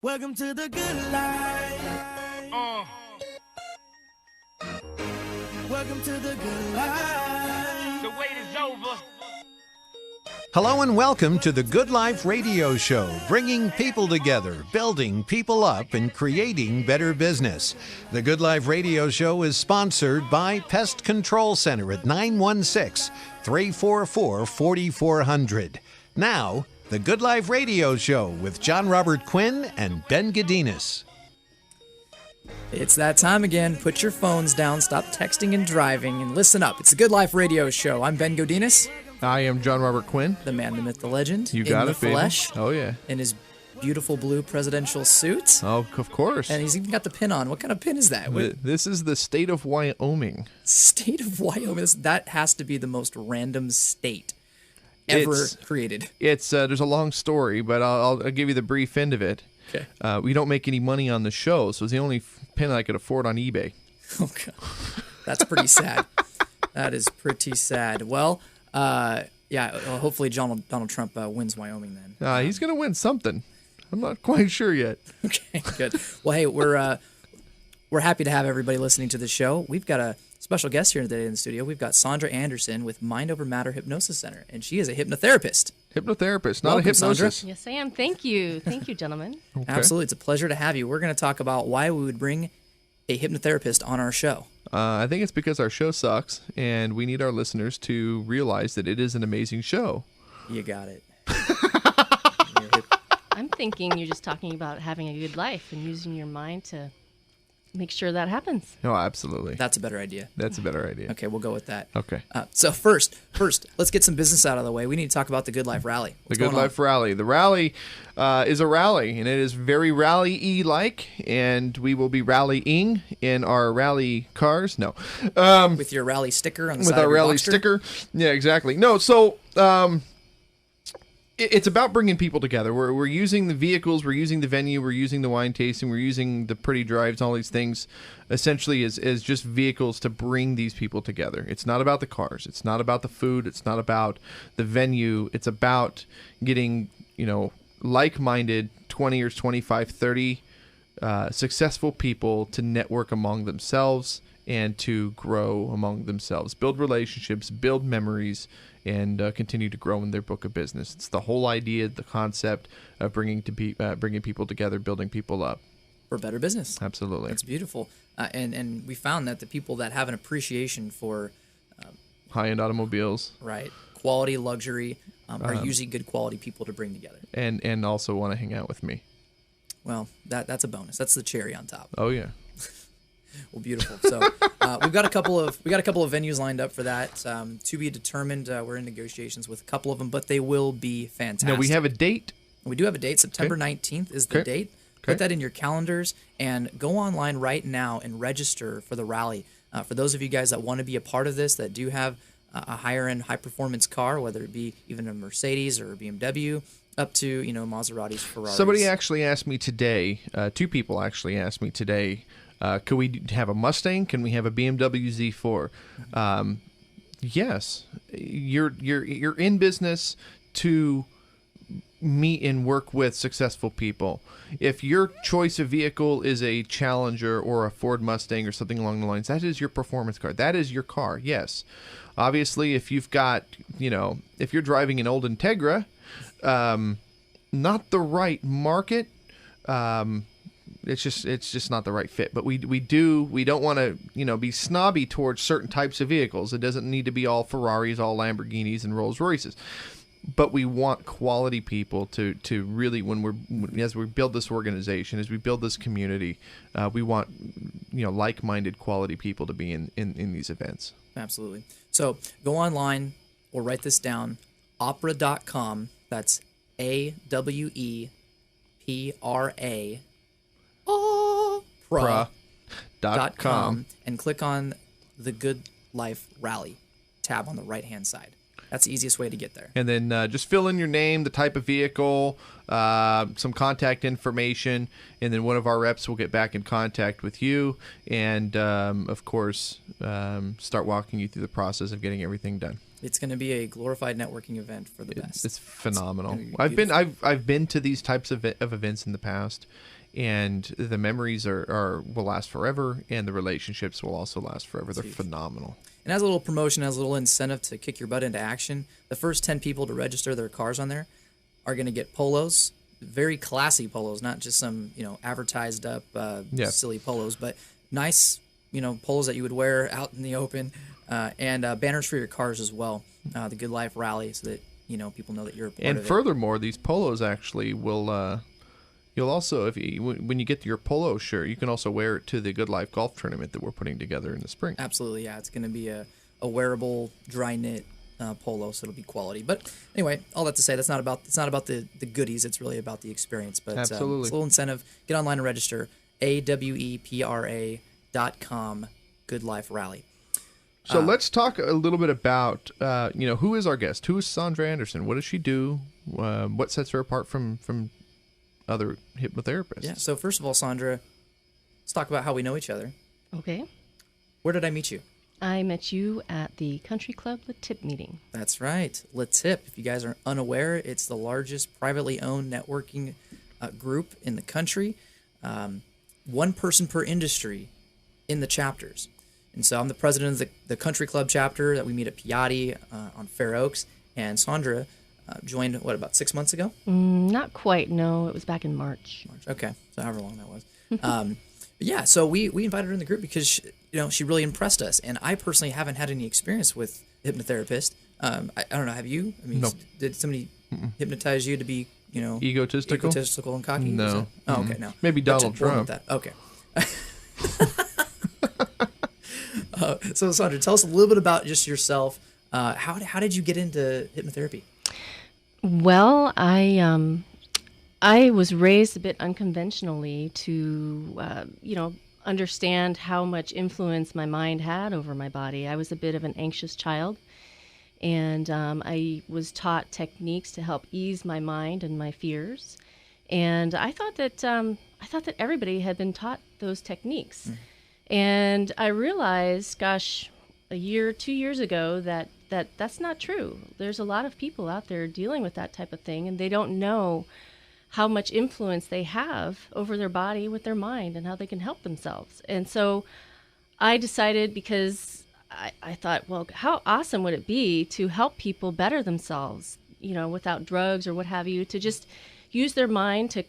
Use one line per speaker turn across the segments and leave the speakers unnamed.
Welcome to the good life. Welcome to the good life.
The wait is over.
Hello and welcome to the Good Life Radio Show, bringing people together, building people up, and creating better business. The Good Life Radio Show is sponsored by Pest Control Center at 916-344-4400. Now, the Good Life Radio Show with John Robert Quinn and Ben Gadinas.
It's that time again. Put your phones down, stop texting and driving, and listen up. It's the Good Life Radio Show. I'm Ben Godinas.
I am John Robert Quinn.
The man, the myth, the legend.
You got
in
it,
the
baby.
flesh.
Oh, yeah.
In his beautiful blue presidential suit.
Oh, of course.
And he's even got the pin on. What kind of pin is that?
This is the state of Wyoming.
State of Wyoming. That has to be the most random state ever created.
It's there's a long story, but I'll give you the brief end of it.
Okay.
We don't make any money on the show, so it's the only pin I could afford on eBay.
Oh, God. That's pretty sad. That is pretty sad. Well, hopefully Donald Trump wins Wyoming then.
He's going to win something. I'm not quite sure yet.
Okay, good. Well, hey, we're happy to have everybody listening to the show. We've got a special guest here today in the studio. We've got Sandra Anderson with Mind Over Matter Hypnosis Center, and she is a hypnotherapist.
Hypnotherapist, not
Welcome,
a hypnosis.
Sandra.
Yes, I am. Thank you. Thank you, gentlemen.
Okay.
Absolutely. It's a pleasure to have you. We're going to talk about why we would bring a hypnotherapist on our show.
I think it's because our show sucks, and we need our listeners to realize that it is an amazing show.
You got it.
I'm thinking you're just talking about having a good life and using your mind to make sure that happens.
Oh, absolutely.
That's a better idea.
That's a better idea.
Okay, we'll go with that.
Okay.
So first, let's get some business out of the way. We need to talk about the Good Life Rally.
The Good Life Rally. The rally is a rally, and it is very rally-y-like, and we will be rallying in our rally cars. No.
With your rally sticker on the
with
side
our
of your
rally
Boxster?
sticker. Yeah, exactly. No, so it's about bringing people together. We're using the vehicles, we're using the venue, we're using the wine tasting, we're using the pretty drives, all these things essentially as just vehicles to bring these people together. It's not about the cars. It's not about the food. It's not about the venue. It's about getting, like-minded 20 or 25, 30 successful people to network among themselves and to grow among themselves, build relationships, build memories, and continue to grow in their book of business. It's the whole idea, the concept of bringing people together, building people up.
For better business.
Absolutely.
That's beautiful. And we found that the people that have an appreciation for
high-end automobiles,
right, quality, luxury, are usually good quality people to bring together.
and also want to hang out with me.
Well, that's a bonus. That's the cherry on top.
Oh yeah.
Well, beautiful. So we've got a couple of venues lined up for that to be determined. We're in negotiations with a couple of them, but they will be fantastic.
No, we have a date.
We do have a date. September 19th is the date. Put that in your calendars and go online right now and register for the rally. For those of you guys that want to be a part of this, that do have a higher-end, high-performance car, whether it be even a Mercedes or a BMW, up to Maseratis, Ferraris.
Somebody actually asked me today. Two people actually asked me today. Could we have a Mustang? Can we have a BMW Z4? Yes, you're in business to meet and work with successful people. If your choice of vehicle is a Challenger or a Ford Mustang or something along the lines, that is your performance car. That is your car. Yes, obviously, if you've got if you're driving an old Integra, not the right market. It's just not the right fit. But we don't want to be snobby towards certain types of vehicles. It doesn't need to be all Ferraris, all Lamborghinis, and Rolls Royces. But we want quality people to really, as we build this organization, as we build this community, we want like-minded quality people to be in these events.
Absolutely. So go online or write this down. Opera.com. That's AWEPRA. Opera.com and click on the Good Life Rally tab on the right-hand side. That's the easiest way to get there.
And then just fill in your name, the type of vehicle, some contact information, and then one of our reps will get back in contact with you and, of course, start walking you through the process of getting everything done.
It's going to be a glorified networking event for the best.
It's phenomenal.
gonna be
I've been to these types of events in the past, and the memories will last forever, and the relationships will also last forever. They're phenomenal.
And as a little promotion, as a little incentive to kick your butt into action, the first 10 people to register their cars on there are going to get polos, very classy polos, not just some, advertised up silly polos, but nice, polos that you would wear out in the open, and banners for your cars as well. The Good Life Rally, so that, people know that you're a part of it.
And furthermore, these polos actually will, you'll also, when you get your polo shirt, you can also wear it to the Good Life Golf Tournament that we're putting together in the spring.
Absolutely, yeah. It's going to be a wearable, dry knit polo, so it'll be quality. But anyway, all that to say, it's not about the goodies. It's really about the experience. But
Absolutely.
It's a little incentive. Get online and register. AWEPRA.com. Good Life Rally.
So let's talk a little bit about, who is our guest? Who is Sandra Anderson? What does she do? What sets her apart from other hypnotherapists?
Yeah. So first of all, Sandra, let's talk about how we know each other.
Okay.
Where did I meet you?
I met you at the Country Club Le Tip meeting.
That's right. Le Tip. If you guys are unaware, it's the largest privately owned networking group in the country. One person per industry in the chapters. And so I'm the president of the Country Club chapter that we meet at Piatti on Fair Oaks. And Sandra joined, about 6 months ago?
Not quite, no. It was back in March.
Okay, so however long that was. But yeah, so we invited her in the group because she really impressed us. And I personally haven't had any experience with a hypnotherapist. I don't know, have you? I mean,
No.
Did somebody hypnotize you to be,
Egotistical
and cocky?
No.
Is that- Oh, okay, no.
Maybe Donald
Gotcha, born with
Trump.
That. Okay. So Sandra, tell us a little bit about just yourself. How did you get into hypnotherapy?
Well, I was raised a bit unconventionally to, understand how much influence my mind had over my body. I was a bit of an anxious child, and I was taught techniques to help ease my mind and my fears. And I thought that everybody had been taught those techniques. And I realized, gosh, 2 years ago that's not true. There's a lot of people out there dealing with that type of thing, and they don't know how much influence they have over their body with their mind and how they can help themselves. And so I decided, because I thought, well, how awesome would it be to help people better themselves, without drugs or what have you, to just use their mind to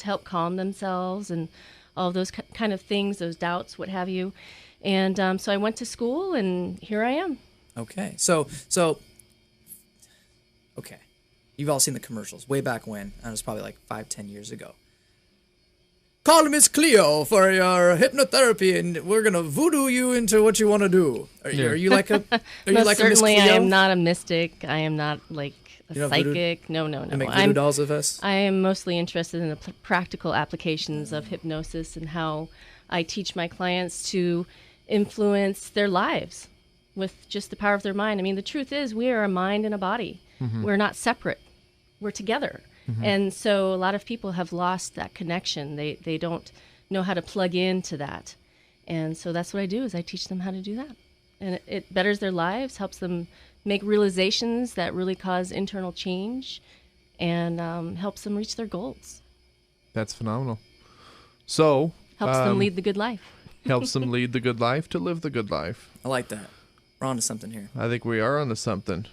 help calm themselves and all those kind of things, those doubts, what have you. And so I went to school, and here I am.
Okay. Okay. You've all seen the commercials way back when. It was probably like 5-10 years ago. Call Miss Cleo for your hypnotherapy, and we're going to voodoo you into what you want to do. Are you like a Miss
Certainly,
Cleo?
I am not a mystic. I am not like a psychic. No.
You make voodoo dolls of us?
I am mostly interested in the practical applications of hypnosis and how I teach my clients to influence their lives with just the power of their mind. I mean, the truth is, we are a mind and a body. Mm-hmm. We're not separate. We're together. Mm-hmm. And so a lot of people have lost that connection. They don't know how to plug into that. And so that's what I do, is I teach them how to do that. And it betters their lives, helps them make realizations that really cause internal change, and helps them reach their goals.
That's phenomenal. So
helps them lead the good life.
Helps them lead the good life to live the good life.
I like that. We're on to something here.
I think we are onto something.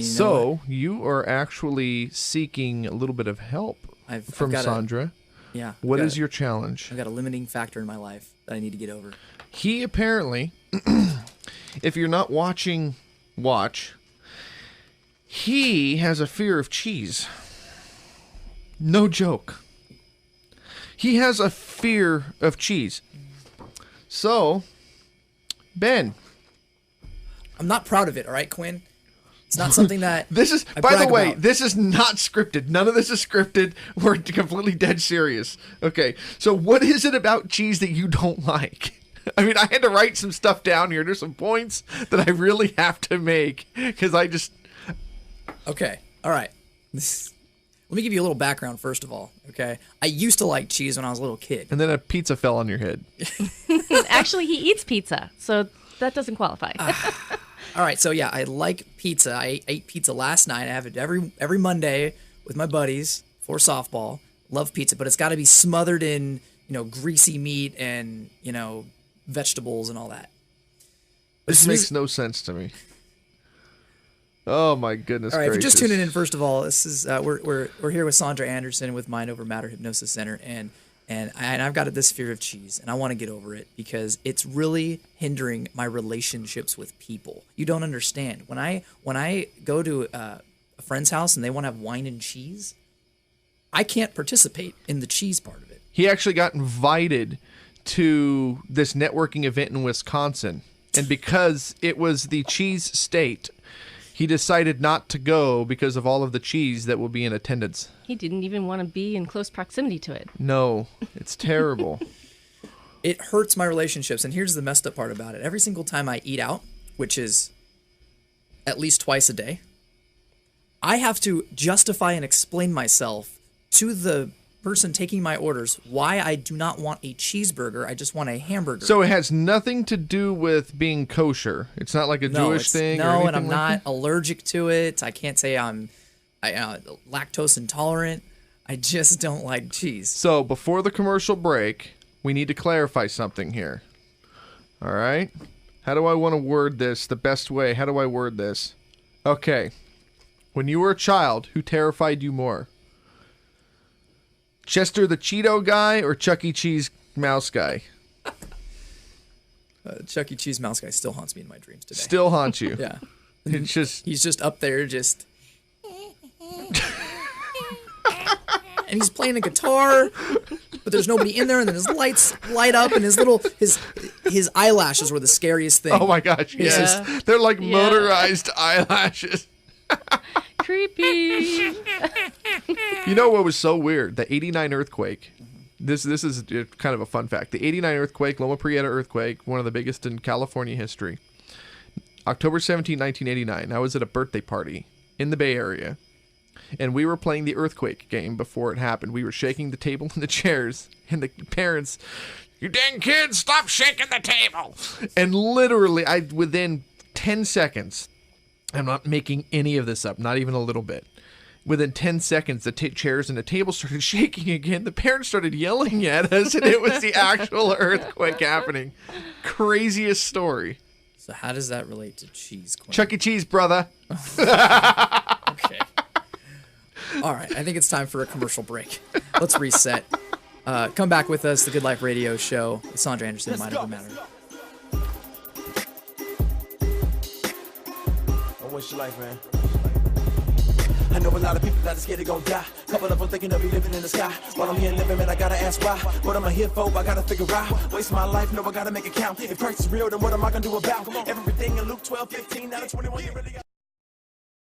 So
you are actually seeking a little bit of help from Sandra.
Yeah.
What is your challenge?
I've got a limiting factor in my life that I need to get over.
He apparently, if you're not watching, he has a fear of cheese. No joke. He has a fear of cheese. So, Ben.
I'm not proud of it, all right, Quinn? It's not something that
this is,
I
by the
brag
way,
about.
This is not scripted. None of this is scripted. We're completely dead serious. Okay, so what is it about cheese that you don't like? I mean, I had to write some stuff down here. There's some points that I really have to make because I just...
Okay, all right. Let me give you a little background first of all, okay? I used to like cheese when I was a little kid.
And then a pizza fell on your head.
Actually, he eats pizza, so that doesn't qualify.
All right, so yeah, I like pizza. I ate pizza last night. I have it every Monday with my buddies for softball. Love pizza, but it's got to be smothered in, greasy meat and, vegetables and all that.
This makes no sense to me. Oh my goodness!
All right,
gracious.
if you're just tuning in, first of all, this is we're here with Sandra Anderson with Mind Over Matter Hypnosis Center, and I've got this fear of cheese, and I want to get over it because it's really hindering my relationships with people. You don't understand. When I go to a friend's house and they want to have wine and cheese, I can't participate in the cheese part of it.
He actually got invited to this networking event in Wisconsin, and because it was the cheese state, he decided not to go because of all of the cheese that will be in attendance.
He didn't even want to be in close proximity to it.
No, it's terrible.
It hurts my relationships, and here's the messed up part about it. Every single time I eat out, which is at least twice a day, I have to justify and explain myself to the person taking my orders why I do not want a cheeseburger. I just want a hamburger.
So it has nothing to do with being kosher. It's not like a Jewish thing.
No,
or anything
and I'm
like
not
that?
allergic to it. I can't say I'm lactose intolerant. I just don't like cheese.
So before the commercial break, we need to clarify something here. All right? How do I want to word this the best way? How do I word this? Okay. When you were a child, who terrified you more? Chester the Cheeto guy or Chuck E. Cheese mouse guy?
Chuck E. Cheese mouse guy still haunts me in my dreams today.
Still haunts you.
Yeah.
It's just...
He's just up there just... and he's playing a guitar, but there's nobody in there, and then his lights light up, and his eyelashes were the scariest thing.
Oh my gosh, yes. They're like motorized eyelashes.
Creepy.
You know what was so weird? The 89 earthquake. This is kind of a fun fact. The 89 earthquake, Loma Prieta earthquake, one of the biggest in California history. October 17, 1989. I was at a birthday party in the Bay Area, and we were playing the earthquake game before it happened. We were shaking the table and the chairs, and the parents, "You dang kids, stop shaking the table!" And literally, within 10 seconds, I'm not making any of this up, not even a little bit. Within 10 seconds, the chairs and the table started shaking again. The parents started yelling at us, and it was the actual earthquake happening. Craziest story.
So how does that relate to cheese, Quinn?
Chuck E. Cheese, brother.
Okay. All right, I think it's time for a commercial break. Let's reset. Come back with us, the Good Life Radio Show with Sandra Anderson, Mind Over Matter.
What's your life, man? I know a lot of people that are scared they gon' die. Couple of them thinking they'll be living in the sky. While I'm here living, man, I gotta ask why. What am I here for? I gotta figure out. Waste my life, no, I gotta make it count. If Christ is real, then what am I gonna do about everything in Luke 12:15 out of 21? You really got